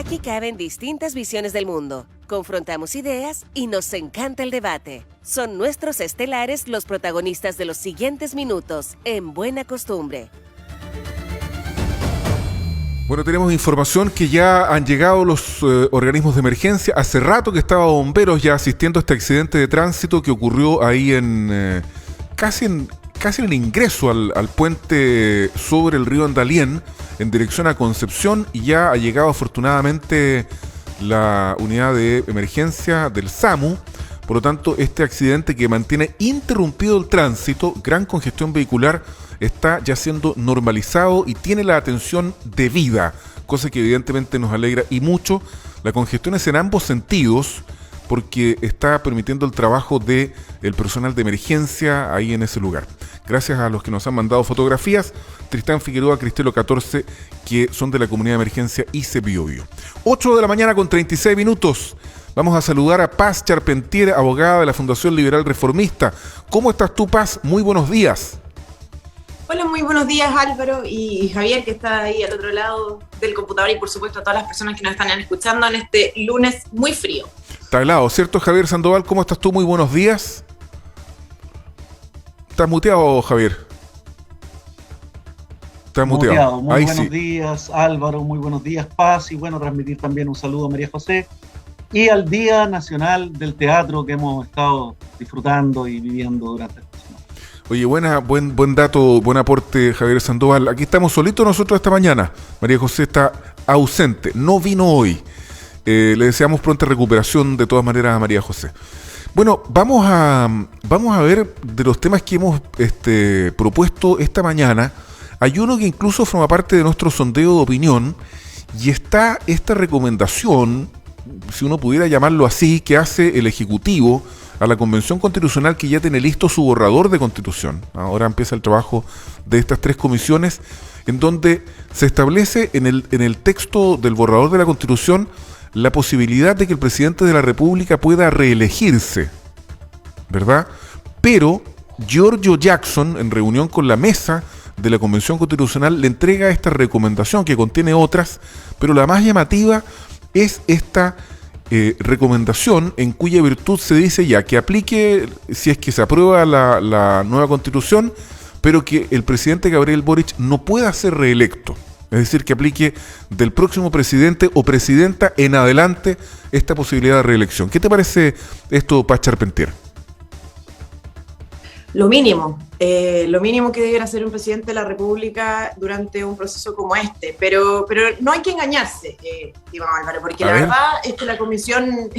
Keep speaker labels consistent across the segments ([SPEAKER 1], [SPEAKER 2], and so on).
[SPEAKER 1] Aquí caben distintas visiones del mundo. Confrontamos ideas y nos encanta el debate. Son nuestros estelares los protagonistas de los siguientes minutos, en Buena Costumbre.
[SPEAKER 2] Bueno, tenemos información que ya han llegado los organismos de emergencia. Hace rato que estaban bomberos ya asistiendo a este accidente de tránsito que ocurrió ahí casi en el ingreso al puente sobre el río Andalién en dirección a Concepción, y ya ha llegado afortunadamente la unidad de emergencia del SAMU. Por lo tanto, este accidente que mantiene interrumpido el tránsito, gran congestión vehicular, está ya siendo normalizado y tiene la atención debida, cosa que evidentemente nos alegra y mucho. La congestión es en ambos sentidos, porque está permitiendo el trabajo del personal de emergencia ahí en ese lugar. Gracias a los que nos han mandado fotografías, Tristán Figueroa, Cristelo 14, que son de la comunidad de emergencia ICE Biobío. 8 de la mañana con 36 minutos. Vamos a saludar a Paz Charpentier, abogada de la Fundación Liberal Reformista. ¿Cómo estás tú, Paz? Muy buenos días.
[SPEAKER 3] Hola, muy buenos días, Álvaro y Javier, que está ahí al otro lado del computador, y por supuesto a todas las personas que nos están escuchando en este lunes muy frío.
[SPEAKER 2] Está helado, ¿cierto, Javier Sandoval? ¿Cómo estás tú? Muy buenos días. ¿Estás muteado, Javier? Estás muteado.
[SPEAKER 4] Muy
[SPEAKER 2] ahí
[SPEAKER 4] buenos
[SPEAKER 2] sí.
[SPEAKER 4] días, Álvaro. Muy buenos días, Paz. Y bueno, transmitir también un saludo a María José y al Día Nacional del Teatro que hemos estado disfrutando y viviendo durante esta semana.
[SPEAKER 2] Oye, buen dato, buen aporte, Javier Sandoval. Aquí estamos solitos nosotros esta mañana. María José está ausente, no vino hoy. Le deseamos pronta recuperación de todas maneras a María José. Bueno, vamos a ver de los temas que hemos propuesto esta mañana. Hay uno que incluso forma parte de nuestro sondeo de opinión, y está esta recomendación, si uno pudiera llamarlo así, que hace el Ejecutivo a la Convención Constitucional, que ya tiene listo su borrador de Constitución. Ahora empieza el trabajo de estas tres comisiones, en donde se establece en el texto del borrador de la Constitución la posibilidad de que el presidente de la República pueda reelegirse, ¿verdad? Pero Giorgio Jackson, en reunión con la mesa de la Convención Constitucional, le entrega esta recomendación que contiene otras, pero la más llamativa es esta recomendación en cuya virtud se dice ya que aplique si es que se aprueba la nueva Constitución, pero que el presidente Gabriel Boric no pueda ser reelecto. Es decir, que aplique del próximo presidente o presidenta en adelante esta posibilidad de reelección. ¿Qué te parece esto, Paz Charpentier?
[SPEAKER 3] Lo mínimo que debe hacer un presidente de la República durante un proceso como este, pero no hay que engañarse, estimado Álvaro, porque la verdad es que la comisión,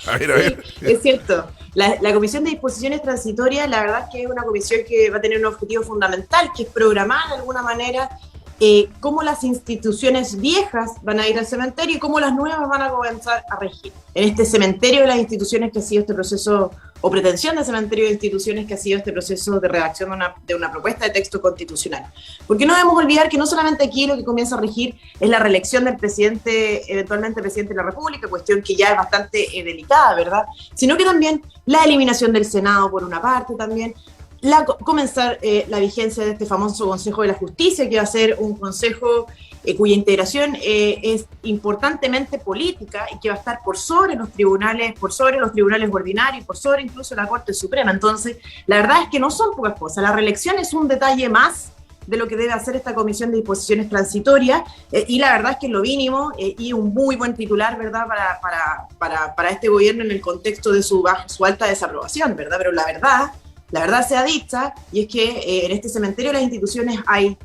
[SPEAKER 2] a ver.
[SPEAKER 3] Es cierto, la comisión de disposiciones transitorias, la verdad es que es una comisión que va a tener un objetivo fundamental, que es programar de alguna manera cómo las instituciones viejas van a ir al cementerio y cómo las nuevas van a comenzar a regir. En este cementerio de las instituciones que ha sido este proceso, o pretensión de cementerio de instituciones que ha sido este proceso de redacción de una propuesta de texto constitucional. Porque no debemos olvidar que no solamente aquí lo que comienza a regir es la reelección del presidente, eventualmente presidente de la República, cuestión que ya es bastante delicada, ¿verdad? Sino que también la eliminación del Senado por una parte también, comenzar la vigencia de este famoso Consejo de la Justicia, que va a ser un consejo cuya integración es importantemente política y que va a estar por sobre los tribunales ordinarios, por sobre incluso la Corte Suprema. Entonces, la verdad es que no son pocas cosas. La reelección es un detalle más de lo que debe hacer esta comisión de disposiciones transitorias, y la verdad es que es lo mínimo y un muy buen titular, ¿verdad?, para este gobierno en el contexto de su alta desaprobación, ¿verdad? Pero la verdad sea dicha, y es que en este cementerio de las instituciones hay,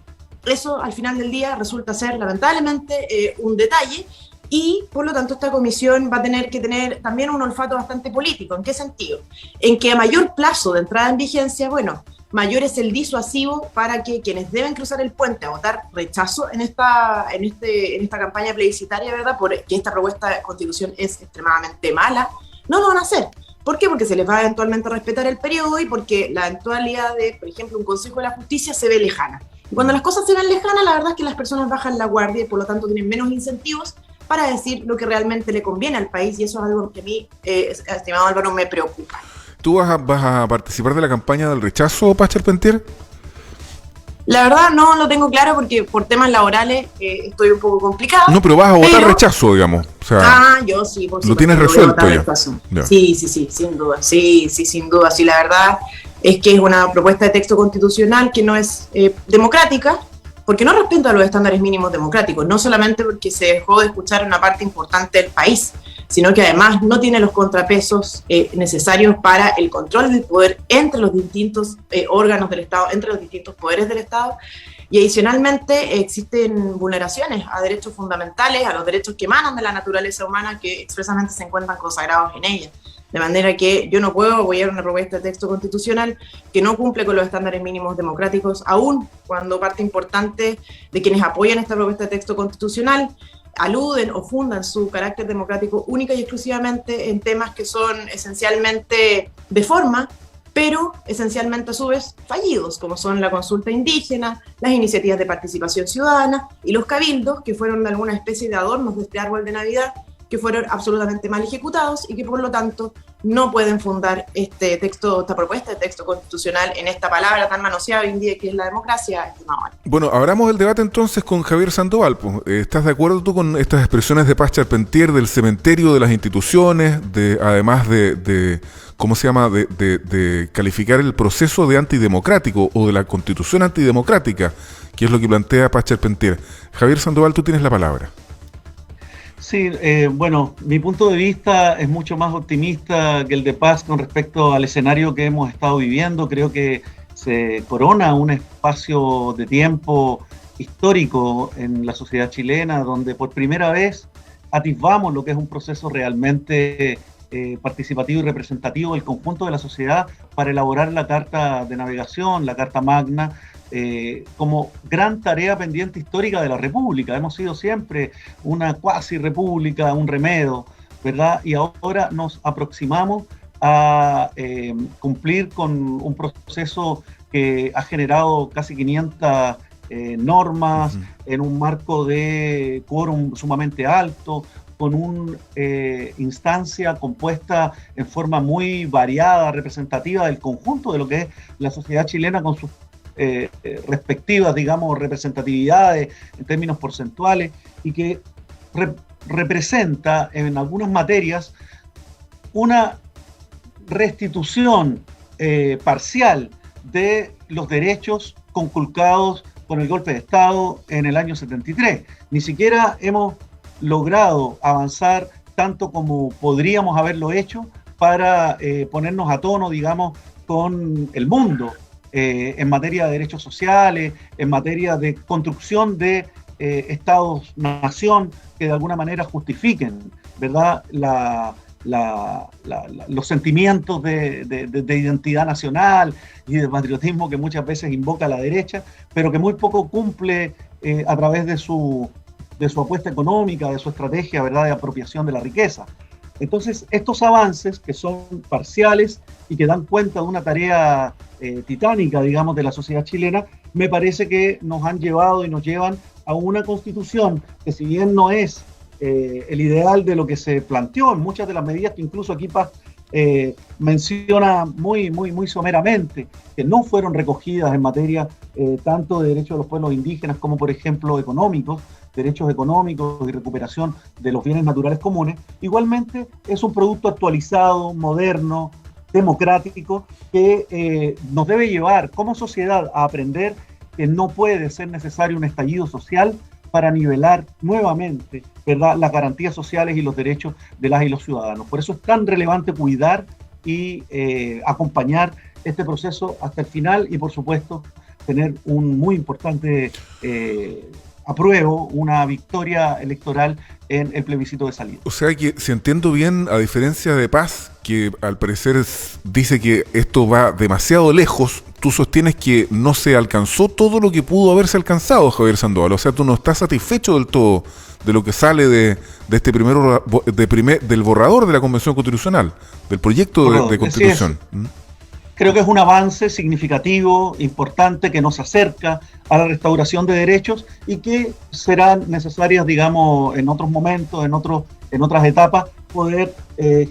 [SPEAKER 3] eso al final del día resulta ser lamentablemente un detalle, y por lo tanto esta comisión va a tener que tener también un olfato bastante político. ¿En qué sentido? En que a mayor plazo de entrada en vigencia, bueno, mayor es el disuasivo para que quienes deben cruzar el puente a votar rechazo en esta campaña plebiscitaria, ¿verdad?, porque esta propuesta de constitución es extremadamente mala, no lo van a hacer. ¿Por qué? Porque se les va eventualmente a respetar el periodo y porque la eventualidad de, por ejemplo, un Consejo de la Justicia se ve lejana. Y cuando las cosas se ven lejanas, la verdad es que las personas bajan la guardia y por lo tanto tienen menos incentivos para decir lo que realmente le conviene al país, y eso es algo que a mí, estimado Álvaro, me preocupa.
[SPEAKER 2] ¿Tú vas a participar de la campaña del rechazo, Paz Charpentier?
[SPEAKER 3] La verdad no lo tengo claro porque por temas laborales estoy un poco complicada.
[SPEAKER 2] No, pero vas a votar rechazo, digamos. O sea,
[SPEAKER 3] yo sí, por supuesto.
[SPEAKER 2] Lo tienes resuelto ya.
[SPEAKER 3] Sí, sin duda. Sí, sin duda. Sí, la verdad es que es una propuesta de texto constitucional que no es democrática, porque no respeta los estándares mínimos democráticos, no solamente porque se dejó de escuchar una parte importante del país, sino que además no tiene los contrapesos necesarios para el control del poder entre los distintos órganos del Estado, entre los distintos poderes del Estado, y adicionalmente existen vulneraciones a derechos fundamentales, a los derechos que emanan de la naturaleza humana, que expresamente se encuentran consagrados en ella. De manera que yo no puedo apoyar una propuesta de texto constitucional que no cumple con los estándares mínimos democráticos, aún cuando parte importante de quienes apoyan esta propuesta de texto constitucional aluden o fundan su carácter democrático única y exclusivamente en temas que son esencialmente de forma, pero esencialmente a su vez fallidos, como son la consulta indígena, las iniciativas de participación ciudadana y los cabildos, que fueron alguna especie de adornos de este árbol de Navidad, que fueron absolutamente mal ejecutados y que por lo tanto no pueden fundar esta propuesta de texto constitucional en esta palabra tan manoseada hoy en día que es la democracia.
[SPEAKER 2] Bueno, abramos el debate entonces con Javier Sandoval. ¿Estás de acuerdo tú con estas expresiones de Paz Charpentier del cementerio de las instituciones, además de ¿cómo se llama?, de calificar el proceso de antidemocrático o de la constitución antidemocrática, que es lo que plantea Paz Charpentier? Javier Sandoval, tú tienes la palabra.
[SPEAKER 4] Sí, bueno, mi punto de vista es mucho más optimista que el de Paz con respecto al escenario que hemos estado viviendo. Creo que se corona un espacio de tiempo histórico en la sociedad chilena, donde por primera vez atisbamos lo que es un proceso realmente participativo y representativo del conjunto de la sociedad para elaborar la Carta de Navegación, la Carta Magna, como gran tarea pendiente histórica de la República. Hemos sido siempre una cuasi república, un remedo, ¿verdad? Y ahora nos aproximamos a cumplir con un proceso que ha generado casi 500 normas en un marco de quórum sumamente alto, con una instancia compuesta en forma muy variada, representativa del conjunto de lo que es la sociedad chilena con sus respectivas, digamos, representatividades en términos porcentuales, y que representa en algunas materias una restitución parcial de los derechos conculcados con el golpe de Estado en el año 73. Ni siquiera hemos logrado avanzar tanto como podríamos haberlo hecho para ponernos a tono, digamos, con el mundo en materia de derechos sociales, en materia de construcción de estados-nación que de alguna manera justifiquen, ¿verdad?, los sentimientos de identidad nacional y de patriotismo que muchas veces invoca la derecha, pero que muy poco cumple a través de su apuesta económica, de su estrategia, ¿verdad?, de apropiación de la riqueza. Entonces, estos avances que son parciales y que dan cuenta de una tarea titánica, digamos, de la sociedad chilena, me parece que nos han llevado y nos llevan a una constitución que, si bien no es el ideal de lo que se planteó en muchas de las medidas que incluso aquí Paz menciona muy someramente, que no fueron recogidas en materia tanto de derechos de los pueblos indígenas como, por ejemplo, económicos, derechos económicos y recuperación de los bienes naturales comunes, igualmente es un producto actualizado, moderno, democrático, que nos debe llevar como sociedad a aprender que no puede ser necesario un estallido social para nivelar nuevamente, ¿verdad?, las garantías sociales y los derechos de las y los ciudadanos. Por eso es tan relevante cuidar y acompañar este proceso hasta el final y, por supuesto, tener un muy importante apruebo, una victoria electoral en el plebiscito de salida.
[SPEAKER 2] O sea que, si entiendo bien, a diferencia de Paz, que al parecer dice que esto va demasiado lejos, tú sostienes que no se alcanzó todo lo que pudo haberse alcanzado, Javier Sandoval. O sea, tú no estás satisfecho del todo de lo que sale de este del borrador de la Convención Constitucional, del proyecto de Constitución.
[SPEAKER 4] Creo que es un avance significativo, importante, que nos acerca a la restauración de derechos y que serán necesarias, digamos, en otros momentos, en otras etapas, poder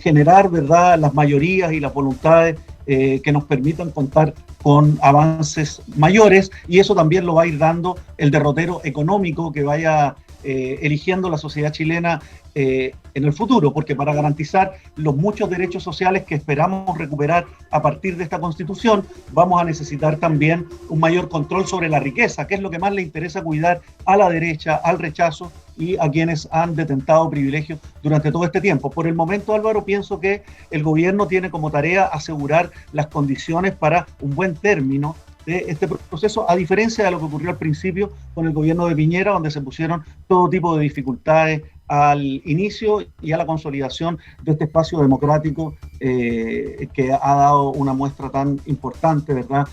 [SPEAKER 4] generar, ¿verdad?, las mayorías y las voluntades que nos permitan contar con avances mayores, y eso también lo va a ir dando el derrotero económico que vaya eligiendo la sociedad chilena en el futuro, porque para garantizar los muchos derechos sociales que esperamos recuperar a partir de esta Constitución, vamos a necesitar también un mayor control sobre la riqueza, que es lo que más le interesa cuidar a la derecha, al rechazo y a quienes han detentado privilegios durante todo este tiempo. Por el momento, Álvaro, pienso que el gobierno tiene como tarea asegurar las condiciones para un buen término de este proceso, a diferencia de lo que ocurrió al principio con el gobierno de Piñera, donde se pusieron todo tipo de dificultades al inicio y a la consolidación de este espacio democrático que ha dado una muestra tan importante, ¿verdad?,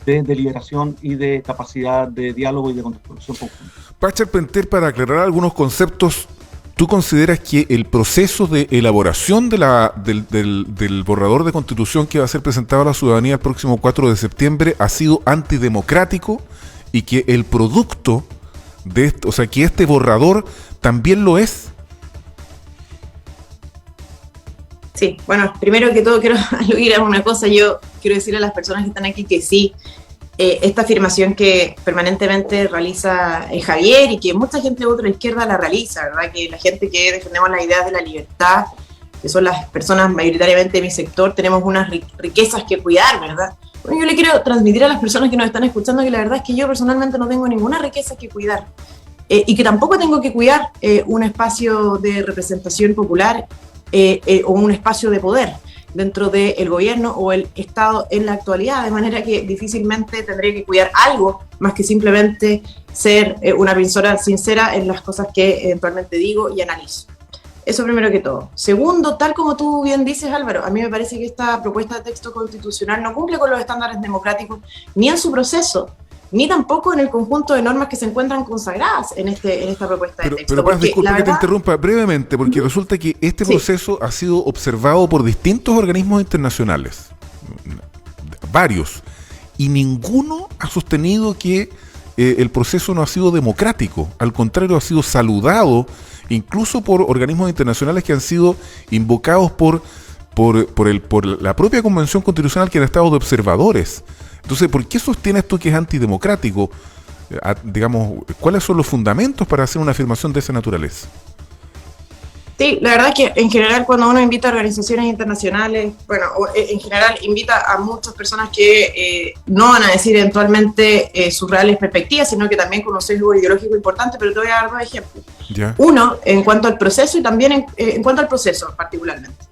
[SPEAKER 4] de deliberación y de capacidad de diálogo y de construcción conjunta.
[SPEAKER 2] Charpentier, para aclarar algunos conceptos, ¿tú consideras que el proceso de elaboración del borrador de Constitución que va a ser presentado a la ciudadanía el próximo 4 de septiembre ha sido antidemocrático y que el producto de esto, o sea, que este borrador también lo es?
[SPEAKER 3] Sí, bueno, primero que todo quiero aludir a una cosa. Yo quiero decirle a las personas que están aquí que sí, esta afirmación que permanentemente realiza Javier y que mucha gente de otra izquierda la realiza, ¿verdad? Que la gente que defendemos las ideas de la libertad, que son las personas mayoritariamente de mi sector, tenemos unas riquezas que cuidar, ¿verdad? Bueno, yo le quiero transmitir a las personas que nos están escuchando que la verdad es que yo personalmente no tengo ninguna riqueza que cuidar. Y que tampoco tengo que cuidar un espacio de representación popular o un espacio de poder dentro del gobierno o el Estado en la actualidad, de manera que difícilmente tendría que cuidar algo más que simplemente ser una persona sincera en las cosas que eventualmente digo y analizo. Eso primero que todo. Segundo, tal como tú bien dices, Álvaro, a mí me parece que esta propuesta de texto constitucional no cumple con los estándares democráticos ni en su proceso, ni tampoco en el conjunto de normas que se encuentran consagradas en esta propuesta de texto.
[SPEAKER 2] Pero Paz, disculpa que te interrumpa brevemente, porque resulta que este proceso ha sido observado por distintos organismos internacionales, varios, y ninguno ha sostenido que el proceso no ha sido democrático. Al contrario, ha sido saludado incluso por organismos internacionales que han sido invocados por la propia Convención Constitucional, que han estado de observadores. Entonces, ¿por qué sostienes tú que es antidemocrático? Digamos, ¿cuáles son los fundamentos para hacer una afirmación de esa naturaleza?
[SPEAKER 3] Sí, la verdad es que en general cuando uno invita a organizaciones internacionales, bueno, en general invita a muchas personas que no van a decir eventualmente sus reales perspectivas, sino que también con un sesgo ideológico importante, pero te voy a dar dos ejemplos. ¿Ya? Uno, en cuanto al proceso y también en cuanto al proceso particularmente.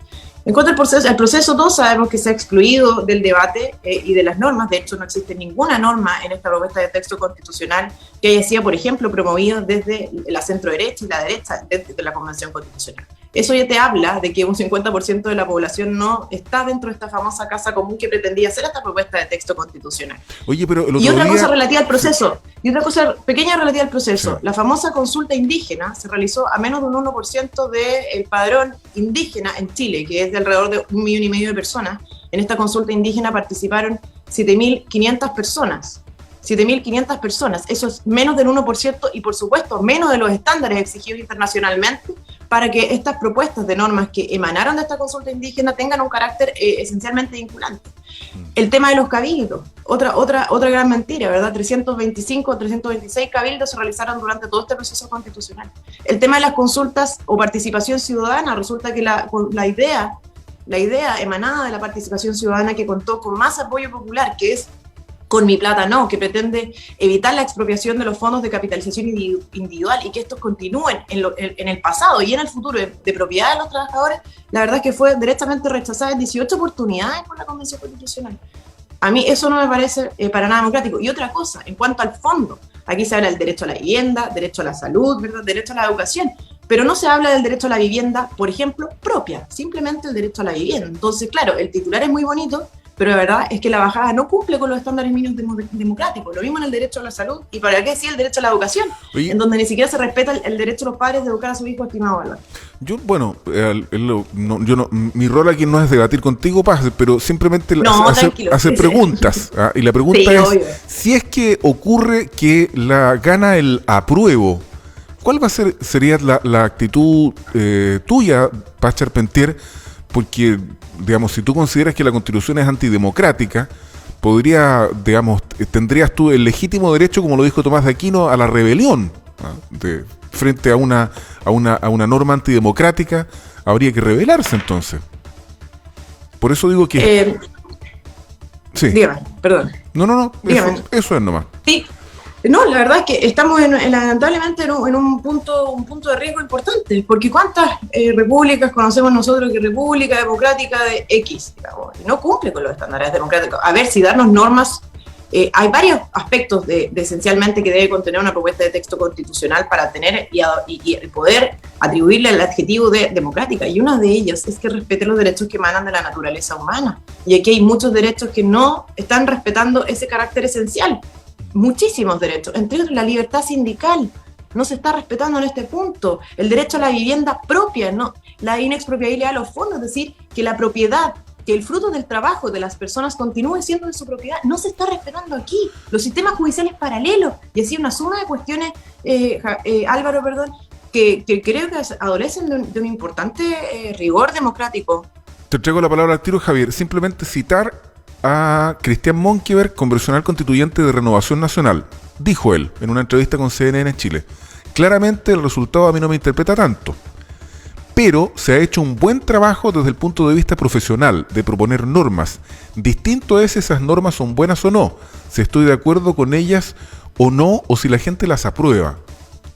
[SPEAKER 3] En cuanto al proceso, todos sabemos que se ha excluido del debate y de las normas. De hecho, no existe ninguna norma en esta propuesta de texto constitucional que haya sido, por ejemplo, promovida desde la centro-derecha y la derecha de la Convención Constitucional. Eso ya te habla de que un 50% de la población no está dentro de esta famosa casa común que pretendía hacer esta propuesta de texto constitucional.
[SPEAKER 2] Oye, pero
[SPEAKER 3] y otra cosa relativa al proceso, y otra cosa pequeña relativa al proceso, la famosa consulta indígena se realizó a menos de un 1% del padrón indígena en Chile, que es de alrededor de 1,5 millones de personas. En esta consulta indígena participaron 7.500 personas. 7.500 personas, eso es menos del 1% y por supuesto menos de los estándares exigidos internacionalmente para que estas propuestas de normas que emanaron de esta consulta indígena tengan un carácter esencialmente vinculante. El tema de los cabildos, otra gran mentira, ¿verdad? 325 o 326 cabildos se realizaron durante todo este proceso constitucional. El tema de las consultas o participación ciudadana, resulta que la idea emanada de la participación ciudadana que contó con más apoyo popular, que es Con mi plata no, que pretende evitar la expropiación de los fondos de capitalización individual y que estos continúen en el pasado y en el futuro de propiedad de los trabajadores, la verdad es que fue directamente rechazada en 18 oportunidades por la Convención Constitucional. A mí eso no me parece para nada democrático. Y otra cosa, en cuanto al fondo, aquí se habla del derecho a la vivienda, derecho a la salud, ¿verdad? Derecho a la educación, pero no se habla del derecho a la vivienda, por ejemplo, propia, simplemente el derecho a la vivienda. Entonces, claro, el titular es muy bonito, pero la verdad es que la bajada no cumple con los estándares mínimos democráticos. Lo mismo en el derecho a la salud, y para qué decir el derecho a la educación, en donde ni siquiera se respeta el derecho de los padres de educar a su hijo, estimado Álvaro.
[SPEAKER 2] Yo, bueno, mi rol aquí no es debatir contigo, Paz, pero simplemente hacer preguntas. Y la pregunta es, obvio, si es que ocurre que gana el apruebo, ¿cuál sería la actitud tuya, Paz Charpentier? Porque, digamos, si tú consideras que la Constitución es antidemocrática, podría, digamos, tendrías tú el legítimo derecho, como lo dijo Tomás de Aquino, a la rebelión, frente a una norma antidemocrática. Habría que rebelarse entonces. Por eso digo que... sí.
[SPEAKER 3] Dígame, perdón.
[SPEAKER 2] No, eso es nomás.
[SPEAKER 3] Sí. No, la verdad es que estamos lamentablemente en un punto de riesgo importante, porque ¿cuántas repúblicas conocemos nosotros que República Democrática de X, digamos, no cumple con los estándares democráticos? A ver, si darnos normas, hay varios aspectos de esencialmente que debe contener una propuesta de texto constitucional para tener y poder atribuirle el adjetivo de democrática, y una de ellas es que respete los derechos que emanan de la naturaleza humana, y aquí hay muchos derechos que no están respetando ese carácter esencial. Muchísimos derechos, entre otros la libertad sindical, no se está respetando en este punto. El derecho a la vivienda propia, ¿no? La inexpropiabilidad de los fondos, es decir, que la propiedad, que el fruto del trabajo de las personas continúe siendo de su propiedad, no se está respetando aquí. Los sistemas judiciales paralelos, y así una suma de cuestiones, Álvaro, que creo que adolecen de un importante rigor democrático.
[SPEAKER 2] Te entrego la palabra al tiro, Javier. Simplemente citar a Cristian Monkeberg, convencional constituyente de Renovación Nacional. Dijo él en una entrevista con CNN en Chile: claramente el resultado a mí no me interpreta tanto, pero se ha hecho un buen trabajo desde el punto de vista profesional de proponer normas. Distinto es si esas normas son buenas o no, si estoy de acuerdo con ellas o no, o si la gente las aprueba.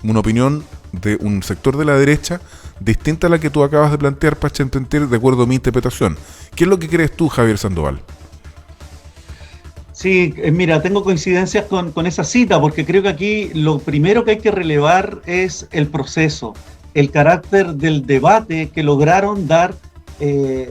[SPEAKER 2] Una opinión de un sector de la derecha distinta a la que tú acabas de plantear, Pachententier, de acuerdo a mi interpretación. ¿Qué es lo que crees tú, Javier Sandoval?
[SPEAKER 4] Sí, mira, tengo coincidencias con esa cita, porque creo que aquí lo primero que hay que relevar es el proceso, el carácter del debate que lograron dar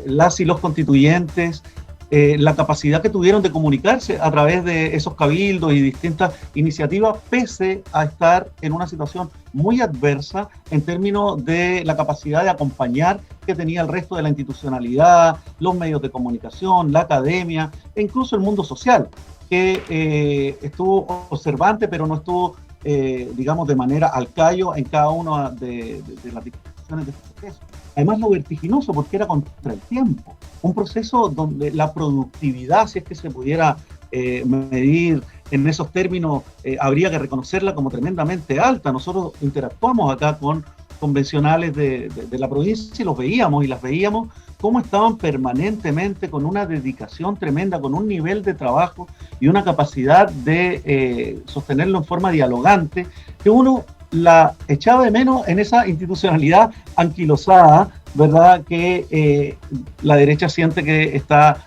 [SPEAKER 4] las y los constituyentes, la capacidad que tuvieron de comunicarse a través de esos cabildos y distintas iniciativas, pese a estar en una situación muy adversa en términos de la capacidad de acompañar que tenía el resto de la institucionalidad, los medios de comunicación, la academia e incluso el mundo social, que estuvo observante, pero no estuvo, digamos, de manera al callo en cada una de las discusiones de este proceso. Además, lo vertiginoso, porque era contra el tiempo. Un proceso donde la productividad, si es que se pudiera medir en esos términos, habría que reconocerla como tremendamente alta. Nosotros interactuamos acá con convencionales de la provincia y los veíamos, y las veíamos cómo estaban permanentemente con una dedicación tremenda, con un nivel de trabajo y una capacidad de sostenerlo en forma dialogante, que uno la echaba de menos en esa institucionalidad anquilosada, ¿verdad? Que la derecha siente que está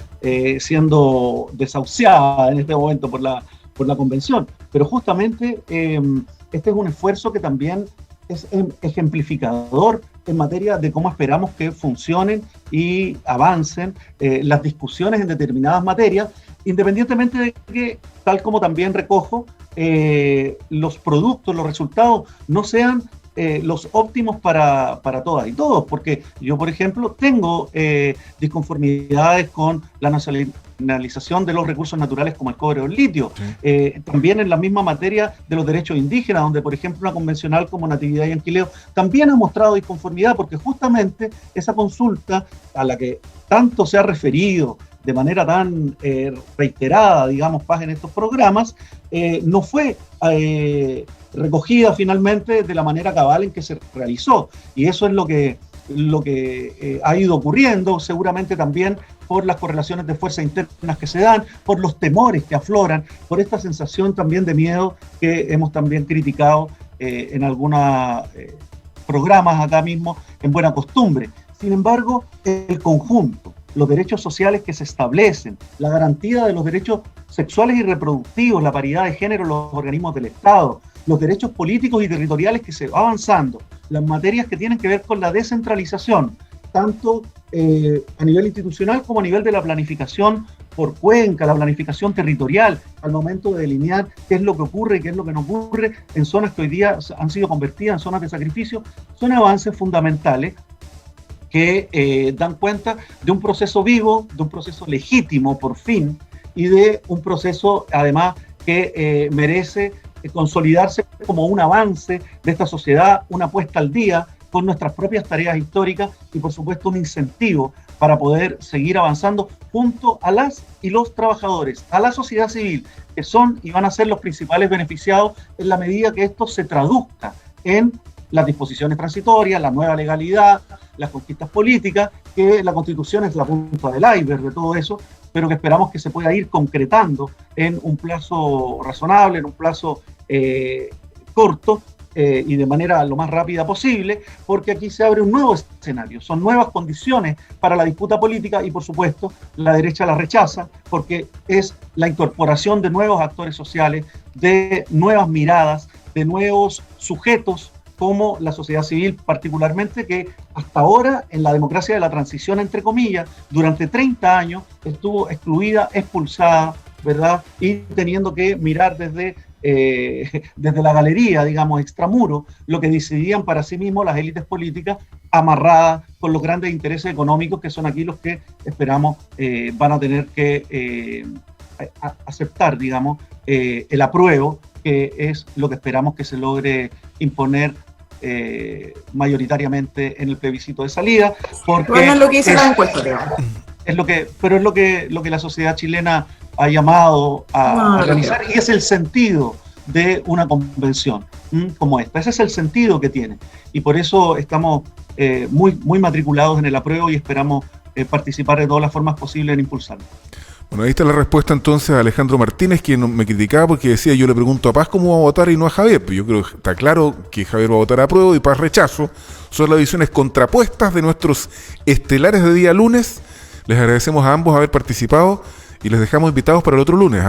[SPEAKER 4] siendo desahuciada en este momento por la convención. Pero justamente este es un esfuerzo que también es ejemplificador en materia de cómo esperamos que funcionen y avancen las discusiones en determinadas materias, independientemente de que, tal como también recojo, los productos, los resultados no sean los óptimos para todas y todos, porque yo, por ejemplo, tengo disconformidades con la nacionalización de los recursos naturales como el cobre o el litio. Sí. También en la misma materia de los derechos indígenas, donde, por ejemplo, una convencional como Natividad y Anquileo también ha mostrado disconformidad, porque justamente esa consulta a la que tanto se ha referido de manera tan reiterada, digamos, Paz, en estos programas, no fue recogida finalmente de la manera cabal en que se realizó. Y eso es lo que ha ido ocurriendo, seguramente también por las correlaciones de fuerzas internas que se dan, por los temores que afloran, por esta sensación también de miedo que hemos también criticado en algunos programas acá mismo en Buena Costumbre. Sin embargo, el conjunto, los derechos sociales que se establecen, la garantía de los derechos sexuales y reproductivos, la paridad de género en los organismos del Estado, los derechos políticos y territoriales que se va avanzando, las materias que tienen que ver con la descentralización, tanto a nivel institucional como a nivel de la planificación por cuenca, la planificación territorial, al momento de delinear qué es lo que ocurre y qué es lo que no ocurre en zonas que hoy día han sido convertidas en zonas de sacrificio, son avances fundamentales que dan cuenta de un proceso vivo, de un proceso legítimo por fin, y de un proceso además que merece consolidarse como un avance de esta sociedad, una puesta al día con nuestras propias tareas históricas y por supuesto un incentivo para poder seguir avanzando junto a las y los trabajadores, a la sociedad civil, que son y van a ser los principales beneficiados en la medida que esto se traduzca en las disposiciones transitorias, la nueva legalidad, las conquistas políticas, que la Constitución es la punta del iceberg de todo eso, pero que esperamos que se pueda ir concretando en un plazo razonable, en un plazo corto, y de manera lo más rápida posible, porque aquí se abre un nuevo escenario, son nuevas condiciones para la disputa política y por supuesto la derecha la rechaza porque es la incorporación de nuevos actores sociales, de nuevas miradas, de nuevos sujetos como la sociedad civil particularmente, que hasta ahora en la democracia de la transición, entre comillas, durante 30 años estuvo excluida, expulsada, ¿verdad? Y teniendo que mirar desde la galería, digamos, extramuro, lo que decidían para sí mismos las élites políticas, amarradas con los grandes intereses económicos, que son aquí los que esperamos van a tener que aceptar, digamos, el apruebo, que es lo que esperamos que se logre imponer mayoritariamente en el plebiscito de salida, porque
[SPEAKER 3] bueno, es lo que dice la encuesta,
[SPEAKER 4] es lo que la sociedad chilena ha llamado a realizar, y es el sentido de una convención como esta. Ese es el sentido que tiene, y por eso estamos muy matriculados en el apruebo y esperamos participar de todas las formas posibles en impulsarlo.
[SPEAKER 2] Bueno, ahí está la respuesta entonces a Alejandro Martínez, quien me criticaba porque decía: yo le pregunto a Paz cómo va a votar y no a Javier. Pero yo creo que está claro que Javier va a votar a apruebo y Paz rechazo. Son las visiones contrapuestas de nuestros estelares de día lunes. Les agradecemos a ambos haber participado y les dejamos invitados para el otro lunes.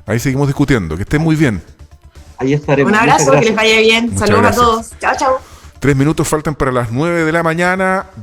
[SPEAKER 2] Ahí seguimos discutiendo. Que estén muy bien.
[SPEAKER 4] Ahí estaremos.
[SPEAKER 3] Un abrazo, que les vaya bien. Saludos a todos. Chao, chao.
[SPEAKER 2] 3 minutos faltan para las 9 de la mañana.